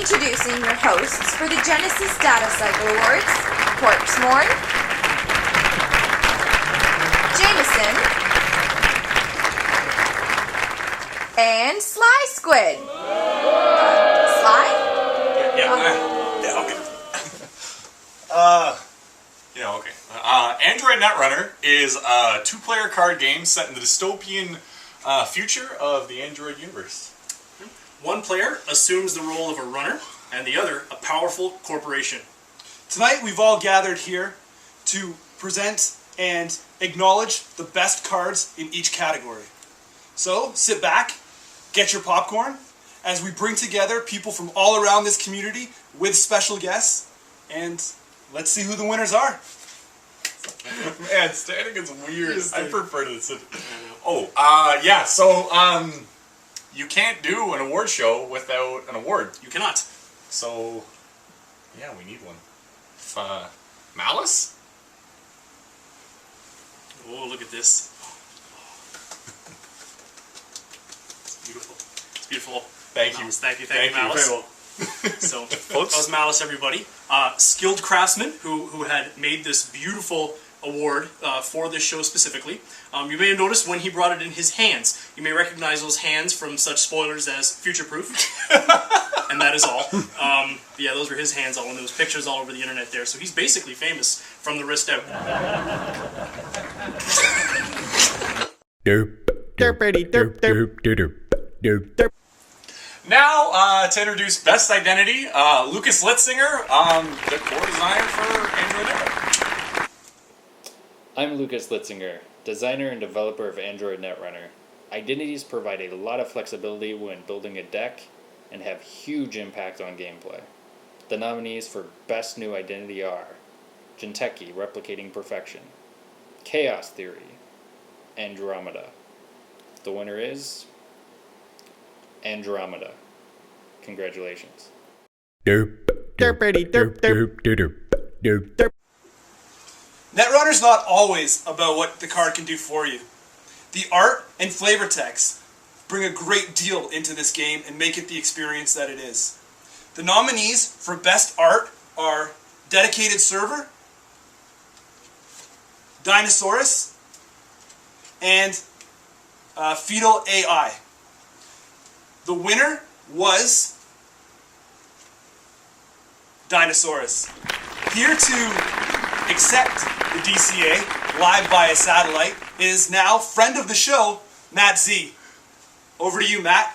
Introducing your hosts for the Genesis Data Cycle Awards, Corpsemorn, Jameson, and Sly Squid. Sly? Okay. Android Netrunner is a two-player card game set in the dystopian future of the Android universe. One player assumes the role of a runner, and the other a powerful corporation. Tonight we've all gathered here to present and acknowledge the best cards in each category. So sit back, get your popcorn, as we bring together people from all around this community with special guests, and let's see who the winners are. Man, standing is weird. I prefer to sit. You can't do an award show without an award. You cannot. So, yeah, we need one. Malice? Oh, look at this. It's beautiful. It's beautiful. Thank Malice. you. Thank you, Malice. Very well. So, that was Malice, everybody. Skilled craftsman who had made this beautiful award for this show specifically. You may have noticed when he brought it in his hands. You may recognize those hands from such spoilers as Future Proof. And that is all. Yeah, those were his hands all, and there was pictures all over the internet there. So he's basically famous from the wrist out. Now, to introduce Best Identity, Lukas Litzinger, the core designer for Android Netrunner. I'm Lukas Litzinger, designer and developer of Android Netrunner. Identities provide a lot of flexibility when building a deck and have huge impact on gameplay. The nominees for Best New Identity are Jinteki, Replicating Perfection, Chaos Theory, Andromeda. The winner is Andromeda. Congratulations. Netrunner's not always about what the card can do for you. The art and flavor text bring a great deal into this game and make it the experience that it is. The nominees for Best Art are Dedicated Server, Dinosaurus, and Fetal AI. The winner was Dinosaurus. Here to accept the DCA live via satellite is now friend of the show, Matt Z. Over to you, Matt.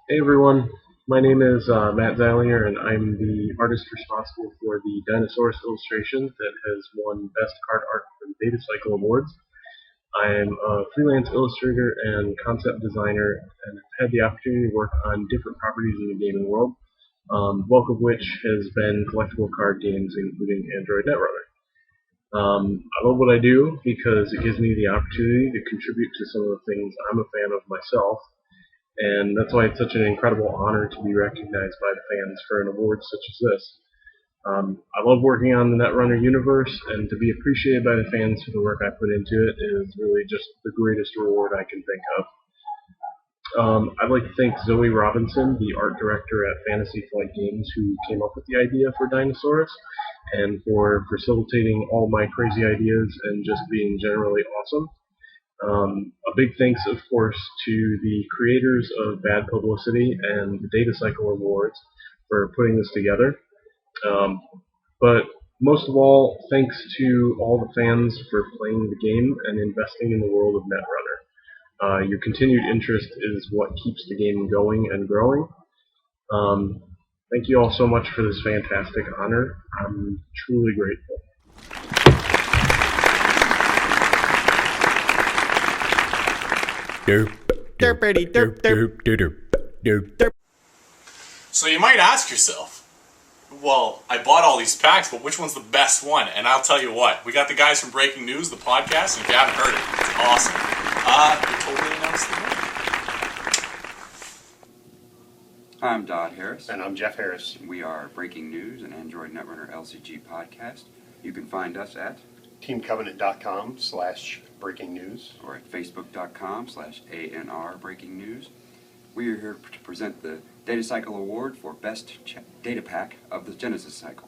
Hey everyone, my name is Matt Zeilinger, and I'm the artist responsible for the Dinosaurus illustration that has won Best Card Art for the Data Cycle Awards. I'm a freelance illustrator and concept designer, and have had the opportunity to work on different properties in the gaming world, bulk of which has been collectible card games, including Android Netrunner. I love what I do because it gives me the opportunity to contribute to some of the things I'm a fan of myself, and that's why it's such an incredible honor to be recognized by the fans for an award such as this. I love working on the Netrunner universe, and to be appreciated by the fans for the work I put into it is really just the greatest reward I can think of. I'd like to thank Zoe Robinson, the art director at Fantasy Flight Games, who came up with the idea for Dinosaurus, and for facilitating all my crazy ideas and just being generally awesome. A big thanks, of course, to the creators of BadPublicity and the Data Cycle Awards for putting this together. But most of all, thanks to all the fans for playing the game and investing in the world of Netrunner. Your continued interest is what keeps the game going and growing. Thank you all so much for this fantastic honor. I'm truly grateful. So you might ask yourself, well, I bought all these packs, but which one's the best one? And I'll tell you what, we got the guys from Breaking News, the podcast, and if you haven't heard it, it's awesome. They totally announced the winner. I'm Dodd Harris. And I'm Jeff Harris. We are Breaking News, an Android Netrunner LCG podcast. You can find us at teamcovenant.com/. breaking news. or at facebook.com/ANR Breaking News. We are here to present the Data Cycle Award for Best Data Pack of the Genesis Cycle.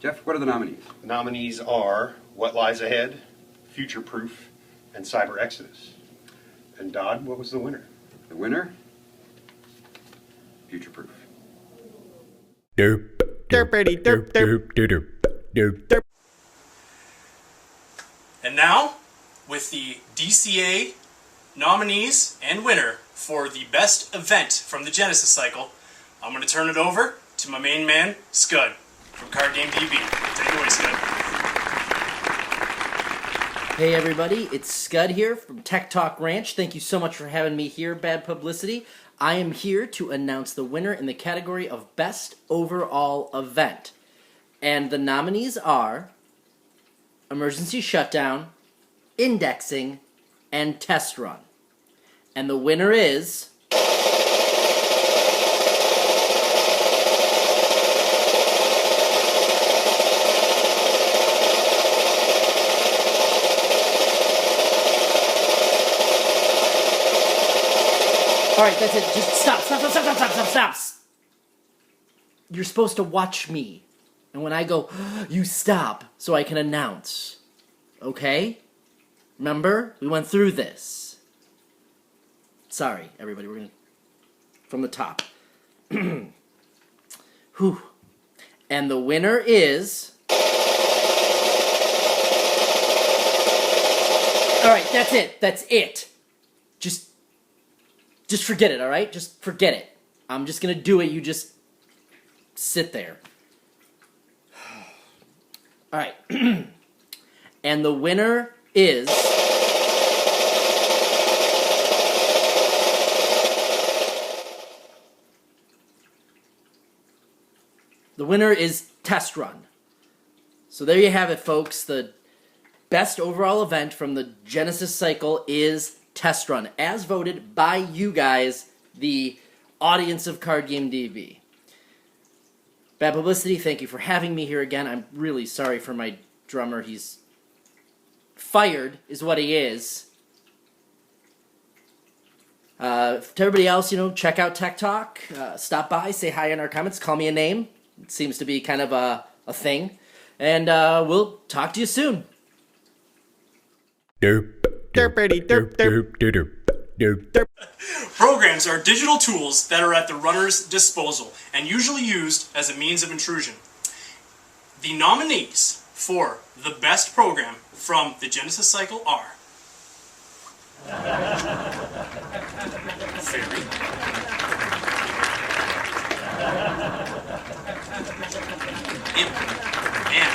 Jeff, what are the nominees? The nominees are What Lies Ahead, Future Proof, and Cyber Exodus. And Dodd, what was the winner? The winner? Future Proof. And now, with the DCA nominees and winner for the best event from the Genesis cycle, I'm going to turn it over to my main man, Scud, from Card Game DB. Take it away, Scud. Hey everybody, it's Scud here from Tech Talk Ranch. Thank you so much for having me here, Bad Publicity. I am here to announce the winner in the category of Best Overall Event. And the nominees are Emergency Shutdown, Indexing, and Test Run. And the winner is... Alright, that's it. Just stop. You're supposed to watch me. And when I go, you stop, so I can announce. Okay? Remember? We went through this. Sorry, everybody. We're gonna... From the top. Whew. And the winner is... Alright, that's it. That's it. Just forget it, alright? Just forget it. I'm just gonna do it, you just sit there. Alright. And the winner is... The winner is Test Run. So there you have it, folks. The best overall event from the Genesis cycle is Test Run, as voted by you guys, the audience of Card Game DB. Bad Publicity, thank you for having me here again. I'm really sorry for my drummer. He's fired, is what he is. To everybody else, check out Tech Talk. Stop by, say hi in our comments, call me a name. It seems to be kind of a thing. And we'll talk to you soon. Programs are digital tools that are at the runner's disposal and usually used as a means of intrusion. The nominees for the best program from the Genesis cycle are Fairy, Imp, and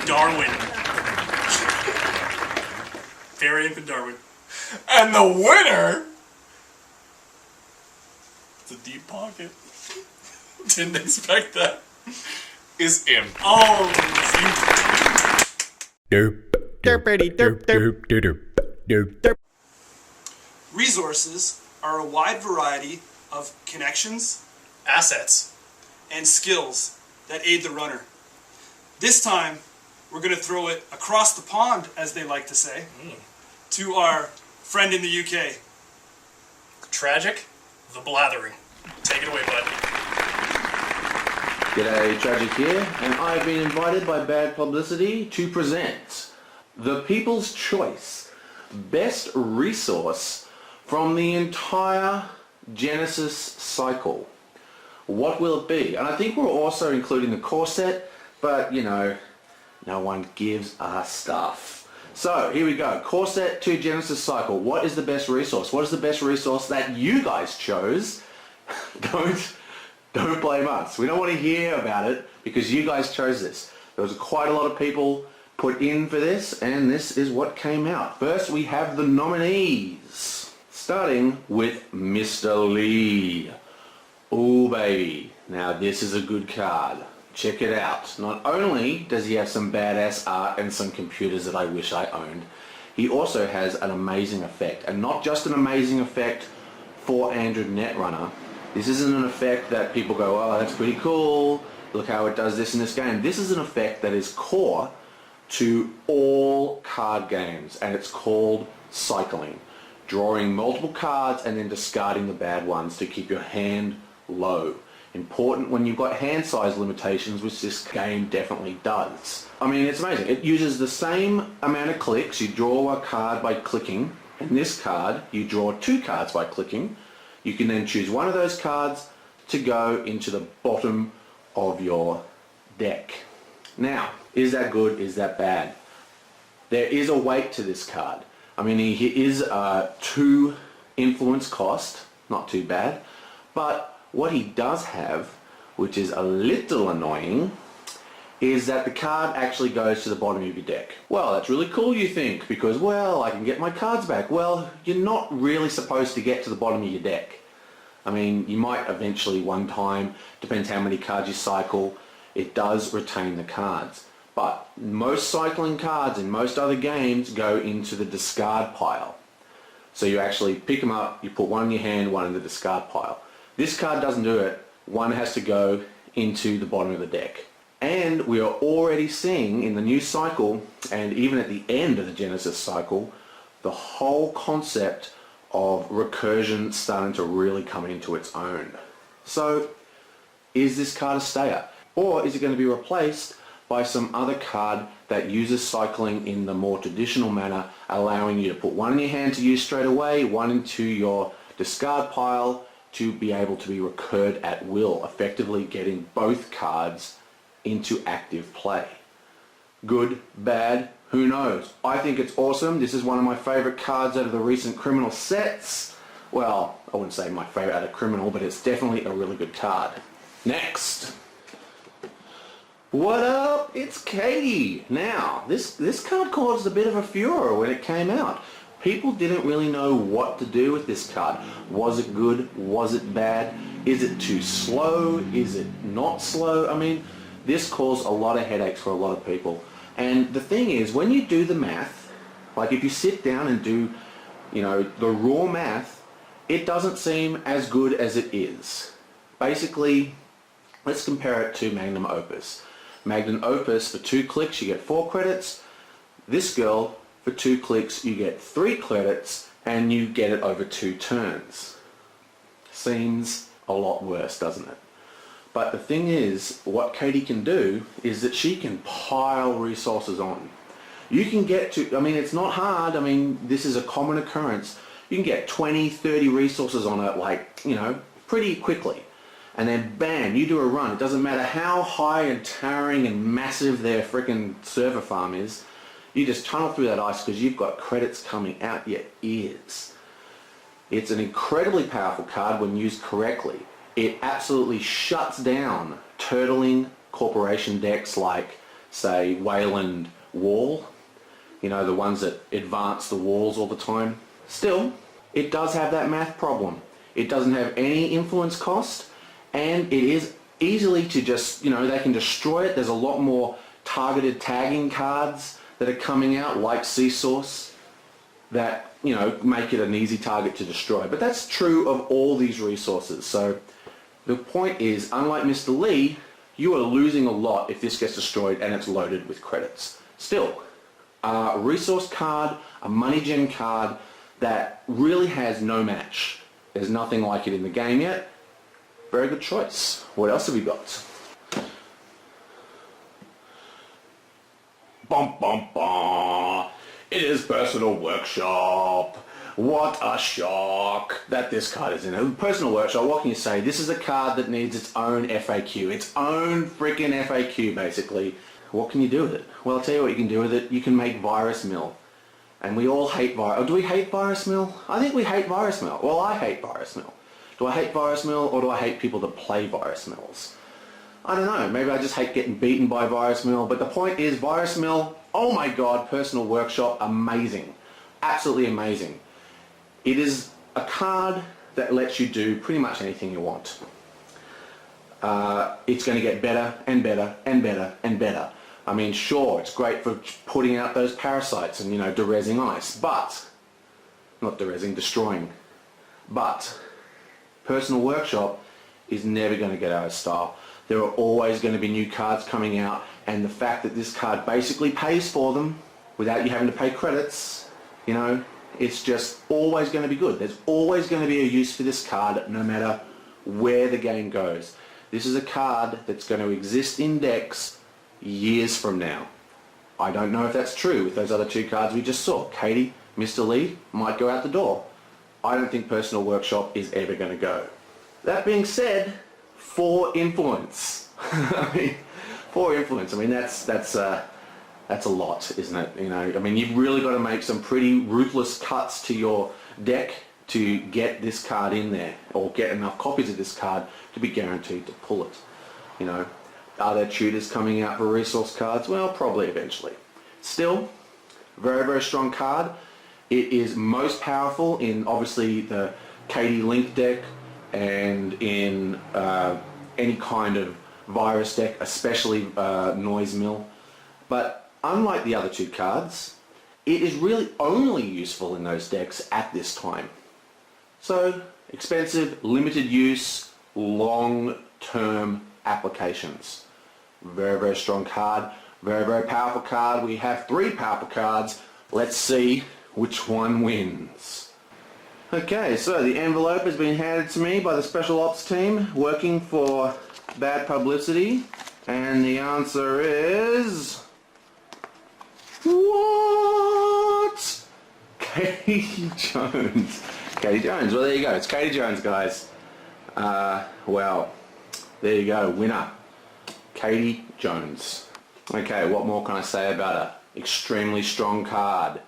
Darwin. Fairy, Imp, and Darwin. And the winner... It's a deep pocket. Didn't expect that. Is Imp. Oh, Resources are a wide variety of connections assets. and skills that aid the runner. This time, we're going to throw it across the pond, as they like to say, to our friend in the UK. Tragic, the Blathering. Take it away, bud. G'day, Tragic here, and I've been invited by Bad Publicity to present the People's Choice Best Resource from the entire Genesis cycle. What will it be? And I think we're also including the core set, but no one gives a stuff. So here we go. Core set to Genesis cycle. What is the best resource? What is the best resource that you guys chose? Don't blame us. We don't want to hear about it because you guys chose this. There was quite a lot of people put in for this, and this is what came out. First, we have the nominees, starting with Mr. Lee. Ooh, baby. Now, this is a good card. Check it out. Not only does he have some badass art and some computers that I wish I owned, he also has an amazing effect. And not just an amazing effect for Android Netrunner. This isn't an effect that people go, oh, that's pretty cool, look how it does this in this game. This is an effect that is core to all card games, and it's called cycling. Drawing multiple cards and then discarding the bad ones to keep your hand low. Important when you've got hand size limitations, which this game definitely does. I mean, it's amazing. It uses the same amount of clicks. You draw a card by clicking. In this card, you draw 2 cards by clicking. You can then choose one of those cards to go into the bottom of your deck. Now, is that good? Is that bad? There is a weight to this card. I mean, he is 2 influence cost, not too bad, but what he does have, which is a little annoying, is that the card actually goes to the bottom of your deck. Well, that's really cool, you think, because, well, I can get my cards back. Well, you're not really supposed to get to the bottom of your deck. I mean, you might eventually one time, depends how many cards you cycle, it does retain the cards. But most cycling cards in most other games go into the discard pile. So you actually pick them up, you put one in your hand, one in the discard pile. This card doesn't do it. One has to go into the bottom of the deck. And we are already seeing in the new cycle, and even at the end of the Genesis cycle, the whole concept of recursion starting to really come into its own. So, is this card a stayer? Or is it going to be replaced by some other card that uses cycling in the more traditional manner, allowing you to put one in your hand to use straight away, one into your discard pile, to be able to be recurred at will, effectively getting both cards into active play. Good, bad, who knows? I think it's awesome. This is one of my favourite cards out of the recent Criminal sets. Well, I wouldn't say my favourite out of Criminal, but it's definitely a really good card. Next. What up? It's Katie. Now, this card caused a bit of a furor when it came out. People didn't really know what to do with this card. Was it good? Was it bad? Is it too slow? Is it not slow? I mean, this caused a lot of headaches for a lot of people. And the thing is, when you do the math, like if you sit down and do, the raw math, it doesn't seem as good as it is. Basically, let's compare it to Magnum Opus. Magnum Opus, for 2 clicks, you get 4 credits. This girl, for 2 clicks, you get 3 credits, and you get it over 2 turns. Seems a lot worse, doesn't it? But the thing is, what Katie can do is that she can pile resources on. You can get to, I mean, it's not hard. I mean, this is a common occurrence. You can get 20, 30 resources on it, like, pretty quickly. And then, bam, you do a run. It doesn't matter how high and towering and massive their frickin' server farm is. You just tunnel through that ice because you've got credits coming out your ears. It's an incredibly powerful card when used correctly. It absolutely shuts down turtling corporation decks like, say, Wayland Wall. The ones that advance the walls all the time. Still, it does have that math problem. It doesn't have any influence cost, and it is easily to just, they can destroy it. There's a lot more targeted tagging cards that are coming out, like Seasource, that, make it an easy target to destroy. But that's true of all these resources. So the point is, unlike Mr. Lee, you are losing a lot if this gets destroyed and it's loaded with credits. Still, a resource card, a money gen card that really has no match. There's nothing like it in the game yet. Very good choice. What else have we got? Bum bum bum. It is Personal Workshop. What a shock that this card is in it. Personal Workshop, what can you say? This is a card that needs its own FAQ. Its own freaking FAQ, basically. What can you do with it? Well, I'll tell you what you can do with it. You can make Virus Mill. And we all hate Virus... Oh, do we hate Virus Mill? I think we hate Virus Mill. Well, I hate Virus Mill. Do I hate Virus Mill, or do I hate people that play Virus Mills? I don't know. Maybe I just hate getting beaten by Virus Mill. But the point is, Virus Mill, oh my god, Personal Workshop, amazing. Absolutely amazing. It is a card that lets you do pretty much anything you want. It's going to get better and better and better and better. I mean, sure, it's great for putting out those parasites and, derezzing ice, but, not derezzing, destroying. But, Personal Workshop is never going to get out of style. There are always going to be new cards coming out, and the fact that this card basically pays for them without you having to pay credits, you know, it's just always going to be good. There's always going to be a use for this card no matter where the game goes. This is a card that's going to exist in decks years from now. I don't know if that's true with those other two cards we just saw. Katie, Mr. Lee might go out the door. I don't think Personal Workshop is ever going to go. That being said, 4 influence. I mean, 4 influence. I mean, that's a lot, isn't it? You know, I mean, you've really got to make some pretty ruthless cuts to your deck to get this card in there, or get enough copies of this card to be guaranteed to pull it. You know, are there tutors coming out for resource cards? Well, probably eventually. Still, very, very strong card. It is most powerful in obviously the Katie Link deck and in any kind of virus deck, especially Noise Mill. But unlike the other two cards, it is really only useful in those decks at this time. So, expensive, limited use, long-term applications. Very, very strong card. Very, very powerful card. We have 3 powerful cards. Let's see which one wins. Okay, so the envelope has been handed to me by the Special Ops team working for Bad Publicity. And the answer is... What? Katie Jones. Katie Jones. Well, there you go. It's Katie Jones, guys. Well, there you go. Winner. Katie Jones. Okay, what more can I say about her? Extremely strong card.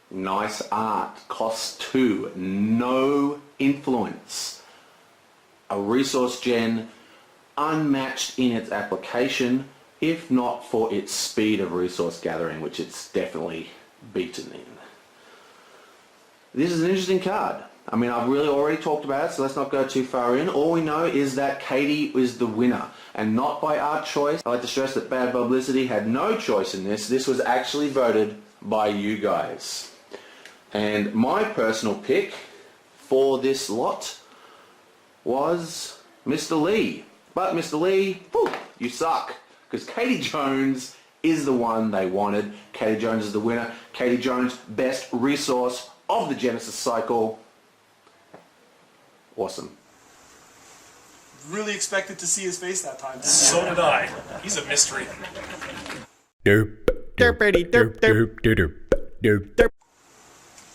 Nice art. Costs 2. No influence. A resource gen unmatched in its application, if not for its speed of resource gathering, which it's definitely beaten in. This is an interesting card. I mean, I've really already talked about it, so let's not go too far in. All we know is that Katie is the winner, and not by our choice. I like to stress that Bad Publicity had no choice in this. This was actually voted by you guys. And my personal pick for this lot was Mr. Lee. But Mr. Lee, whew, you suck. Because Katie Jones is the one they wanted. Katie Jones is the winner. Katie Jones, best resource of the Genesis cycle. Awesome. Really expected to see his face that time. So did I. He's a mystery.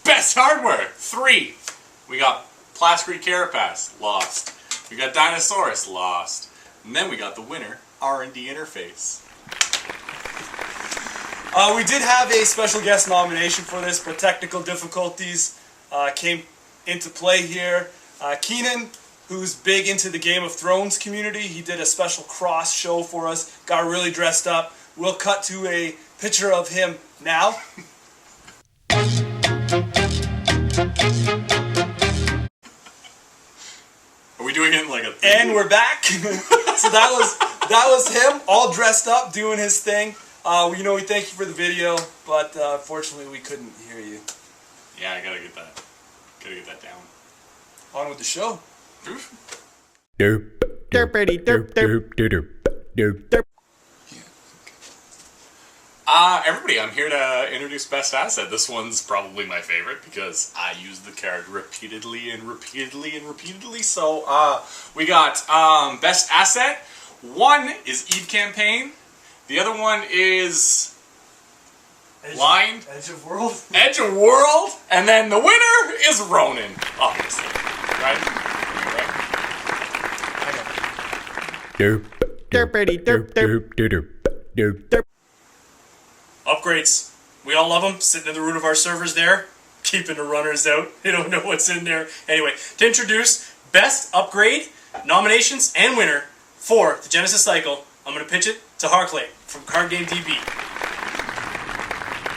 Best hardware, 3. We got Plastic Carapace, lost. We got Dinosaurus, lost. And then we got the winner, R&D Interface. We did have a special guest nomination for this, but technical difficulties came into play here. Kennon, who's big into the Game of Thrones community, he did a special cross show for us, got really dressed up. We'll cut to a picture of him now. Are we doing it like a... And we're back. So that was him, all dressed up, doing his thing. You know, we thank you for the video, but unfortunately we couldn't hear you. Yeah, I gotta get that down. On with the show. Everybody, I'm here to introduce Best Asset. This one's probably my favorite because I use the card repeatedly and repeatedly and repeatedly. So, we got Best Asset. One is Eve Campaign. The other one is Line. Edge of World. Edge of World. And then the winner is Ronin, obviously. Right? Upgrades. We all love them. Sitting in the root of our servers there. Keeping the runners out. They don't know what's in there. Anyway, to introduce Best Upgrade, nominations, and winner for the Genesis cycle, I'm going to pitch it to Hraklea from Card Game DB.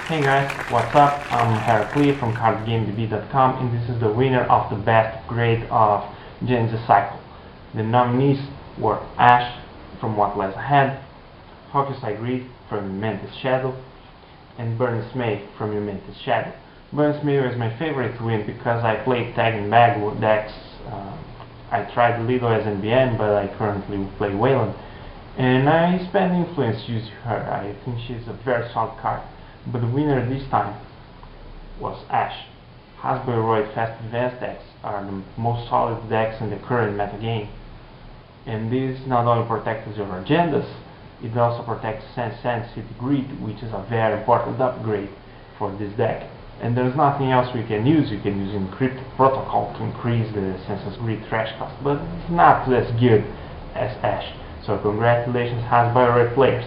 Hey guys, what's up? I'm Hraklea from CardGameDB.com, and this is the winner of the best grade of Genesis cycle. The nominees were Ash from What Lies Ahead, Hokusai Greed from Momentous Shadow, and Burning Smith from Momentous Shadow. Burning Smith was my favorite to win because I played Tag and Bag decks. I tried Lido as NBN, but I currently play Wayland, And I spent influence using her. I think she's a very solid card. But the winner this time was Ash. Hasbro Fast Advanced decks are the most solid decks in the current metagame. And this not only protects your agendas, it also protects Sense City Grid, which is a very important upgrade for this deck. And there's nothing else we can use. You can use Encrypted Protocol to increase the Census Grid trash cost, but it's not as good as Ash. So congratulations Hasbro players.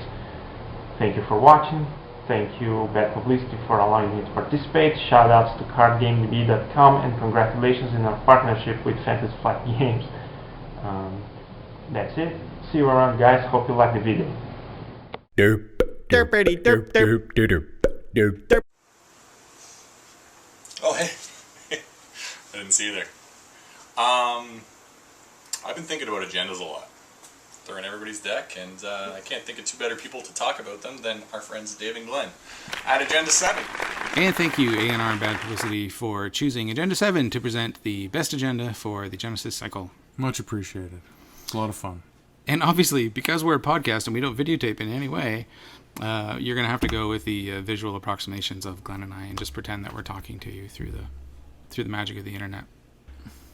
Thank you for watching. Thank you BadPublicity for allowing me to participate. Shoutouts to CardGameDB.com and congratulations in our partnership with Fantasy Flight Games. That's it. See you around, guys. Hope you like the video. Derp, derpity, derp, derp, derp, derp, derp. Oh, hey. I didn't see you there. I've been thinking about agendas a lot. They're in everybody's deck, and I can't think of two better people to talk about them than our friends Dave and Glenn at Agenda 7. And thank you, A&R and Bad Publicity, for choosing Agenda 7 to present the best agenda for the Genesis cycle. Much appreciated. It's a lot of fun. And obviously, because we're a podcast and we don't videotape in any way, you're going to have to go with the visual approximations of Glenn and I and just pretend that we're talking to you through the magic of the internet.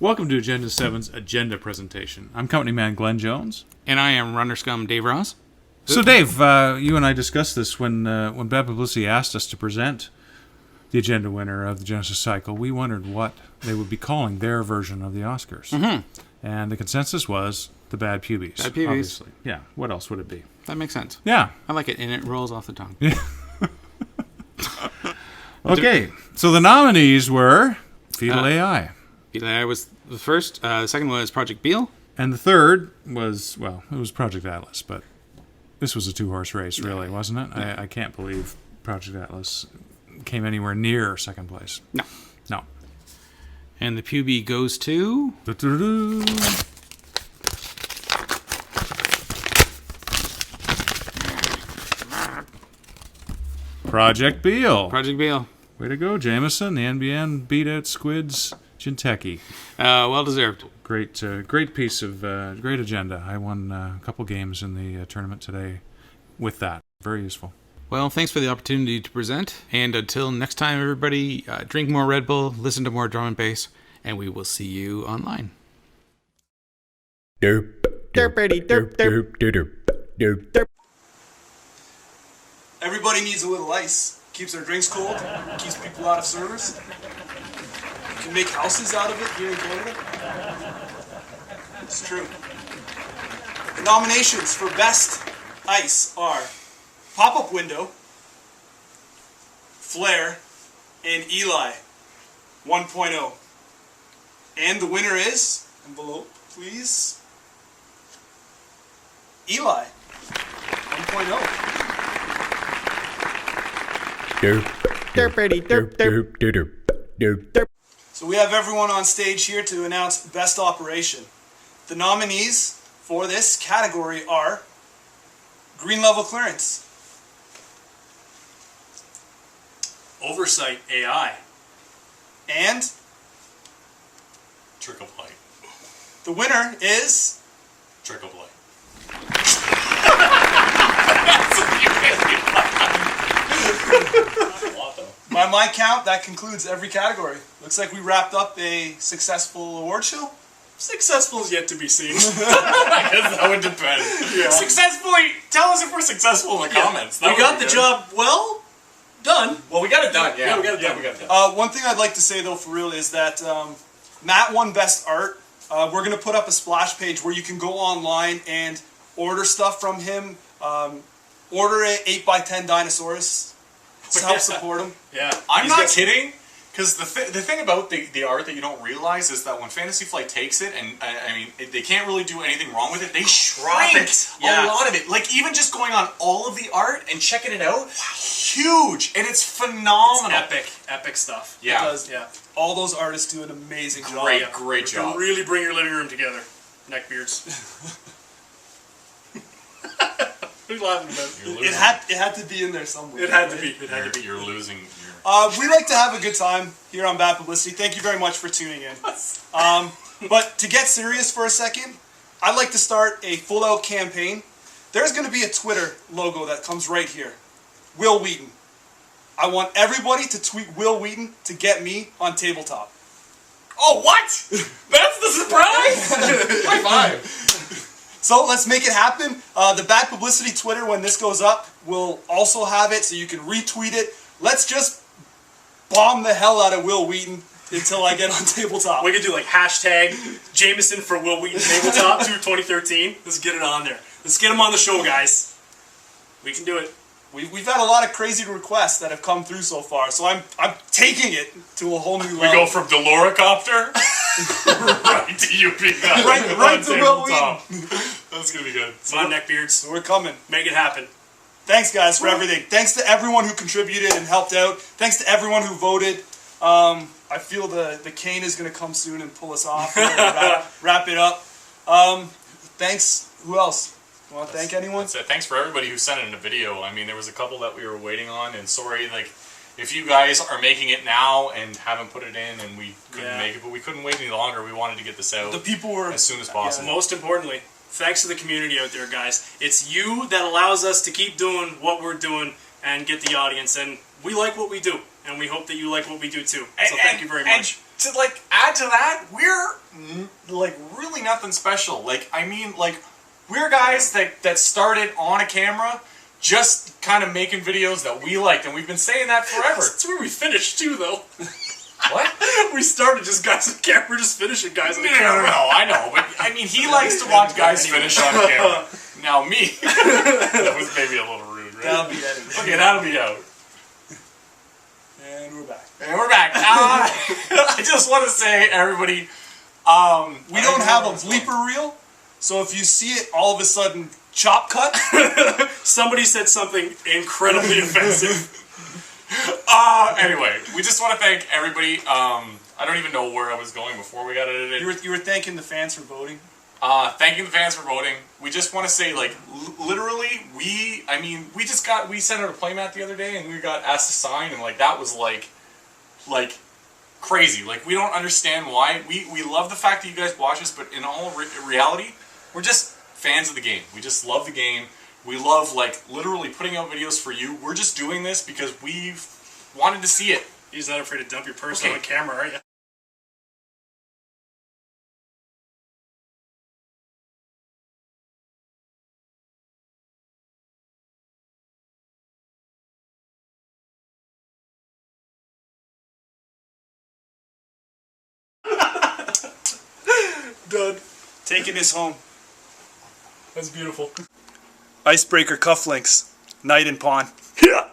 Welcome to Agenda 7's agenda presentation. I'm company man Glenn Jones. And I am Runner Scum Dave Ross. So Dave, you and I discussed this when Bad Publicity asked us to present the agenda winner of the Genesis cycle. We wondered what they would be calling their version of the Oscars. Mm-hmm. And the consensus was the Bad Pubies. Bad Pubies. Obviously. Yeah, what else would it be? That makes sense. Yeah. I like it, and it rolls off the tongue. Yeah. Okay, so the nominees were Fetal AI. Fetal AI was the first. The second was Project Beale. And the third was, well, it was Project Atlas, but this was a two-horse race, really, wasn't it? Yeah. I can't believe Project Atlas came anywhere near second place. No. No. And the Puby goes to... Project Beale. Project Beale. Way to go, Jameson. The NBN beat out Squid's Jinteki. Well deserved. Great piece of great agenda. I won a couple games in the tournament today with that. Very useful. Well, thanks for the opportunity to present. And until next time, everybody, drink more Red Bull, listen to more drum and bass, and we will see you online. Derp, derpity, derp, derp, derp, derp, derp. Everybody needs a little ice. Keeps their drinks cold, keeps people out of servers. You can make houses out of it here in Canada. It's true. The nominations for Best Ice are Pop-Up Window, Flare, and Eli 1.0. And the winner is, envelope please, Eli 1.0. Derp, derpity, derp, derp, derp, derp, derp. So we have everyone on stage here to announce Best Operation. The nominees for this category are Green Level Clearance, Oversight AI, and Trickle Play. the winner is Trickle Play. By my count, that concludes every category. Looks like we wrapped up a successful award show. Successful is yet to be seen. I guess that would depend. Yeah. Successfully, tell us if we're successful in the comments. That We would got be the good. job well done. Well, we got it done. Yeah, we got it done. we got it done. One thing I'd like to say, though, for real, is that Matt won Best Art. We're going to put up a splash page where you can go online and order stuff from him. Order a 8x10 Dinosaurus to help support him. Yeah, I'm not kidding. Because the thing about the art that you don't realize is that when Fantasy Flight takes it, and I mean, they can't really do anything wrong with it, they shrink a lot of it. Like, even just going on all of the art and checking it out, huge! And it's phenomenal. It's epic stuff. It Yeah. does. Yeah. All those artists do an amazing job. Great You job. can really bring your living room together. Neckbeards. What are you laughing about? It had to be in there somewhere. It had to be. It had to be. You're losing. We like to have a good time here on Bad Publicity. Thank you very much for tuning in. But to get serious for a second, I'd like to start a full-out campaign there's going to be a Twitter logo that comes right here. Will Wheaton. I want everybody to tweet Will Wheaton to get me on tabletop. Oh, what? That's the surprise? High five. So let's make it happen. The Bad Publicity Twitter, when this goes up, will also have it, so you can retweet it. Let's just bomb the hell out of Will Wheaton until I get on tabletop. We could do like hashtag Jameson for Will Wheaton tabletop to 2013. Let's get it on there. Let's get him on the show, guys. We can do it. We've had a lot of crazy requests that have come through so far, so I'm taking it to a whole new level. We go from Deloricopter right to you being right to Will Wheaton. That's gonna be good. Come on, neckbeards. We're coming. Make it happen. Thanks, guys, for everything. Thanks to everyone who contributed and helped out. Thanks to everyone who voted. I feel the cane is going to come soon and pull us off. Wrap it up. Thanks. Who else? You want to thank anyone? That's it. Thanks for everybody who sent in a video. I mean, there was a couple that we were waiting on, and sorry, like, if you guys are making it now and haven't put it in, and we couldn't make it, but we couldn't wait any longer. We wanted to get this out. The people were as soon as possible. Most importantly, thanks to the community out there, guys. It's you that allows us to keep doing what we're doing and get the audience, and we like what we do, and we hope that you like what we do too. So thank you very much. And to like add to that, we're like really nothing special. Like, I mean, like, we're guys that started on a camera, just kind of making videos that we liked, and we've been saying that forever. That's where we finished too, though. What? We started just guys on camera. We're just finishing guys on the camera. No, I know, but I mean, he likes to watch guys finish on camera. Now me, that was maybe a little rude, right? That'll be edited. Okay, that'll be out. And we're back. And we're back. I just want to say, everybody, we don't have a bleeper reel, so if you see it all of a sudden chop cut, somebody said something incredibly offensive. Anyway, we just want to thank everybody. I don't even know where I was going before we got edited. You were thanking the fans for voting? Thanking the fans for voting. We just want to say, like, literally, we sent out a playmat the other day, and we got asked to sign, and, like, that was, like, crazy. Like, we don't understand why. We love the fact that you guys watch us, but in all reality, we're just fans of the game. We just love the game. We love, like, literally putting out videos for you. We're just doing this because we've wanted to see it. He's not afraid to dump your purse on the camera, are you? Done. Taking this home. That's beautiful. Icebreaker cufflinks. Night and pawn. Yeah.